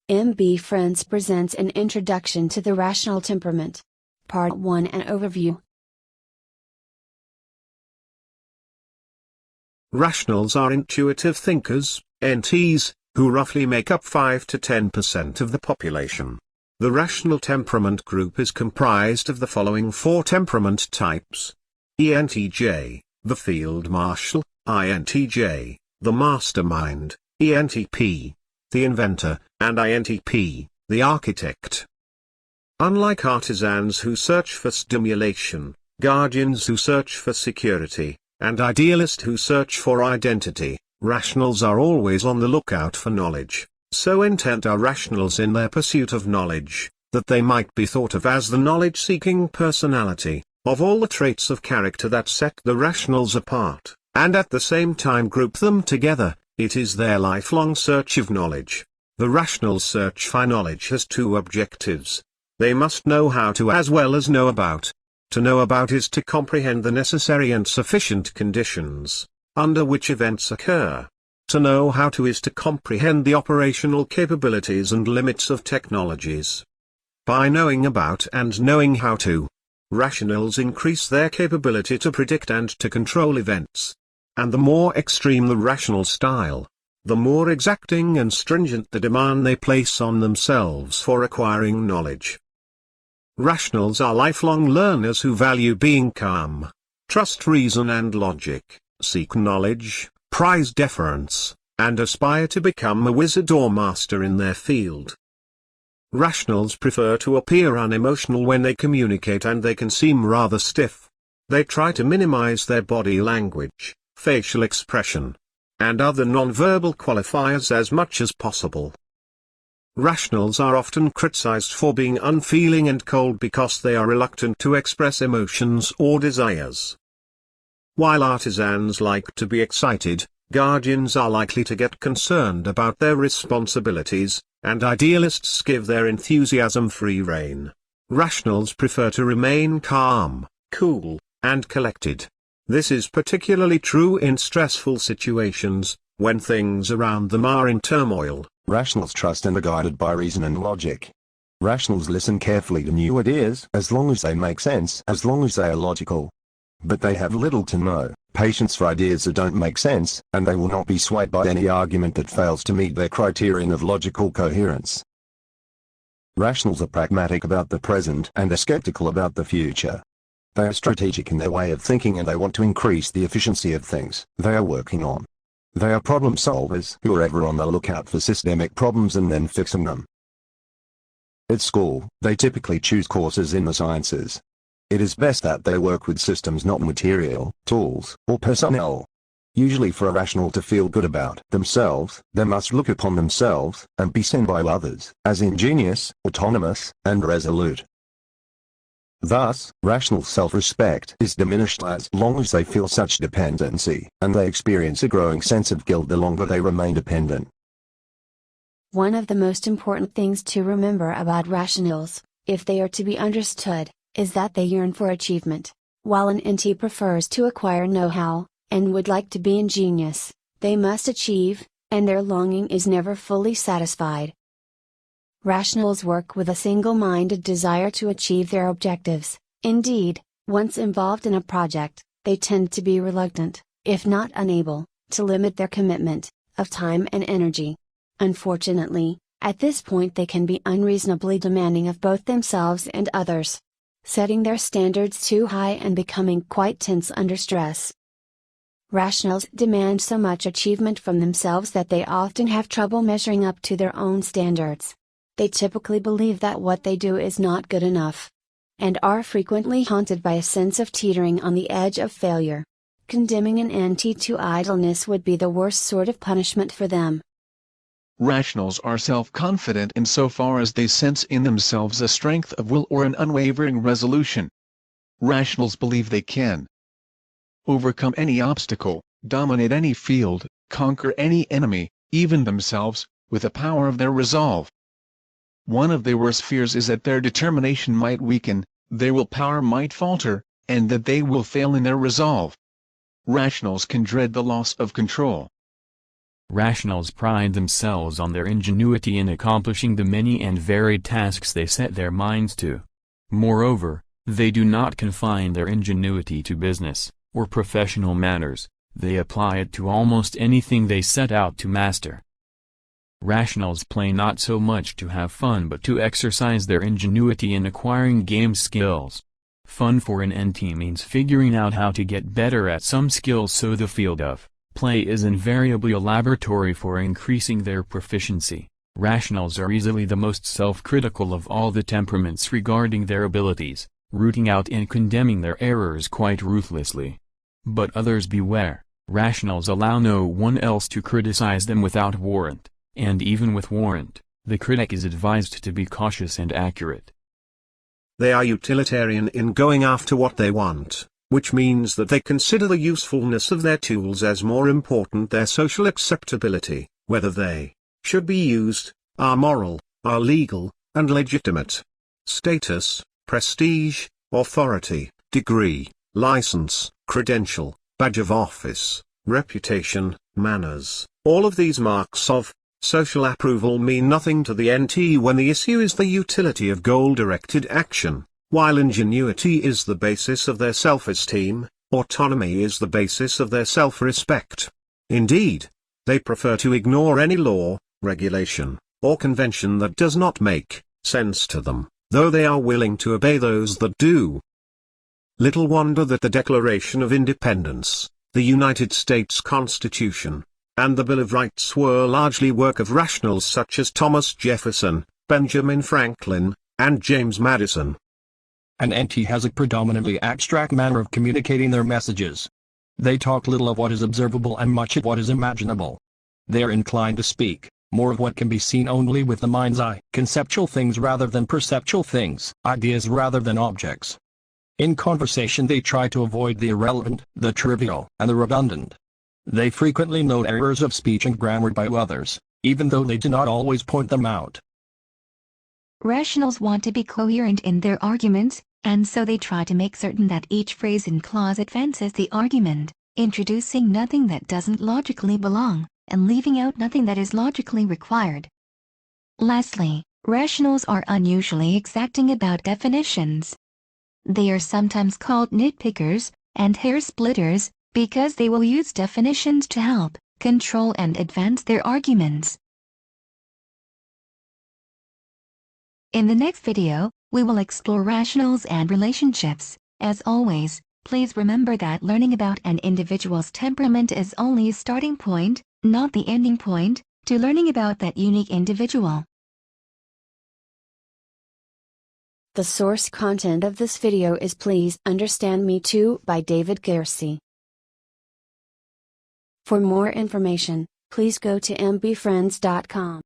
MBFriends presents an introduction to the rational temperament. Part 1, an overview. Rationals are intuitive thinkers, NTs, who roughly make up 5 to 10% of the population. The rational temperament group is comprised of the following 4 temperament types. ENTJ, the field marshal; INTJ, the mastermind; ENTP, the inventor; and INTP, the architect. Unlike artisans who search for stimulation, guardians who search for security, and idealists who search for identity, rationals are always on the lookout for knowledge. So intent are rationals in their pursuit of knowledge, that they might be thought of as the knowledge-seeking personality. Of all the traits of character that set the rationals apart, and at the same time group them together, it is their lifelong search of knowledge. The rational's search for knowledge has 2 objectives. They must know how to as well as know about. To know about is to comprehend the necessary and sufficient conditions, under which events occur. To know how to is to comprehend the operational capabilities and limits of technologies. By knowing about and knowing how to, rationals increase their capability to predict and to control events. And the more extreme the rational style, the more exacting and stringent the demand they place on themselves for acquiring knowledge. Rationals are lifelong learners who value being calm, trust reason and logic, seek knowledge, prize deference, and aspire to become a wizard or master in their field. Rationals prefer to appear unemotional when they communicate, and they can seem rather stiff. They try to minimize their body language, facial expression, and other nonverbal qualifiers as much as possible. Rationals are often criticized for being unfeeling and cold because they are reluctant to express emotions or desires. While artisans like to be excited, guardians are likely to get concerned about their responsibilities, and idealists give their enthusiasm free rein. Rationals prefer to remain calm, cool, and collected. This is particularly true in stressful situations, when things around them are in turmoil. Rationals trust and are guided by reason and logic. Rationals listen carefully to new ideas as long as they make sense, as long as they are logical. But they have little to no patience for ideas that don't make sense, and they will not be swayed by any argument that fails to meet their criterion of logical coherence. Rationals are pragmatic about the present and are skeptical about the future. They are strategic in their way of thinking, and they want to increase the efficiency of things they are working on. They are problem solvers who are ever on the lookout for systemic problems and then fixing them. At school, they typically choose courses in the sciences. It is best that they work with systems, not material, tools, or personnel. Usually for a rational to feel good about themselves, they must look upon themselves, and be seen by others, as ingenious, autonomous, and resolute. Thus, rational self-respect is diminished as long as they feel such dependency, and they experience a growing sense of guilt the longer they remain dependent. One of the most important things to remember about rationals, if they are to be understood, is that they yearn for achievement. While an NT prefers to acquire know-how, and would like to be ingenious, they must achieve, and their longing is never fully satisfied. Rationals work with a single-minded desire to achieve their objectives. Indeed, once involved in a project, they tend to be reluctant, if not unable, to limit their commitment of time and energy. Unfortunately, at this point they can be unreasonably demanding of both themselves and others, setting their standards too high and becoming quite tense under stress. Rationals demand so much achievement from themselves that they often have trouble measuring up to their own standards. They typically believe that what they do is not good enough, and are frequently haunted by a sense of teetering on the edge of failure. Condemning an NT to idleness would be the worst sort of punishment for them. Rationals are self-confident insofar as they sense in themselves a strength of will or an unwavering resolution. Rationals believe they can overcome any obstacle, dominate any field, conquer any enemy, even themselves, with the power of their resolve. One of their worst fears is that their determination might weaken, their willpower might falter, and that they will fail in their resolve. Rationals can dread the loss of control. Rationals pride themselves on their ingenuity in accomplishing the many and varied tasks they set their minds to. Moreover, they do not confine their ingenuity to business or professional matters, they apply it to almost anything they set out to master. Rationals play not so much to have fun but to exercise their ingenuity in acquiring game skills. Fun for an NT means figuring out how to get better at some skills, so the field of play is invariably a laboratory for increasing their proficiency. Rationals are easily the most self-critical of all the temperaments regarding their abilities, rooting out and condemning their errors quite ruthlessly. But others beware, rationals allow no one else to criticize them without warrant, and even with warrant, the critic is advised to be cautious and accurate. They are utilitarian in going after what they want, which means that they consider the usefulness of their tools as more important than their social acceptability, whether they should be used, are moral, are legal, and legitimate. Status, prestige, authority, degree, license, credential, badge of office, reputation, manners, all of these marks of social approval mean nothing to the NT when the issue is the utility of goal-directed action, while ingenuity is the basis of their self-esteem, autonomy is the basis of their self-respect. Indeed, they prefer to ignore any law, regulation, or convention that does not make sense to them, though they are willing to obey those that do. Little wonder that the Declaration of Independence, the United States Constitution, and the Bill of Rights were largely work of rationals such as Thomas Jefferson, Benjamin Franklin, and James Madison. An NT has a predominantly abstract manner of communicating their messages. They talk little of what is observable and much of what is imaginable. They are inclined to speak more of what can be seen only with the mind's eye, conceptual things rather than perceptual things, ideas rather than objects. In conversation they try to avoid the irrelevant, the trivial, and the redundant. They frequently note errors of speech and grammar by others, even though they do not always point them out. Rationals want to be coherent in their arguments, and so they try to make certain that each phrase and clause advances the argument, introducing nothing that doesn't logically belong, and leaving out nothing that is logically required. Lastly, rationals are unusually exacting about definitions. They are sometimes called nitpickers and hair splitters, because they will use definitions to help control and advance their arguments. In the next video, we will explore rationals and relationships. As always, please remember that learning about an individual's temperament is only a starting point, not the ending point, to learning about that unique individual. The source content of this video is Please Understand Me Too by David Gersey. For more information, please go to mbfriends.com.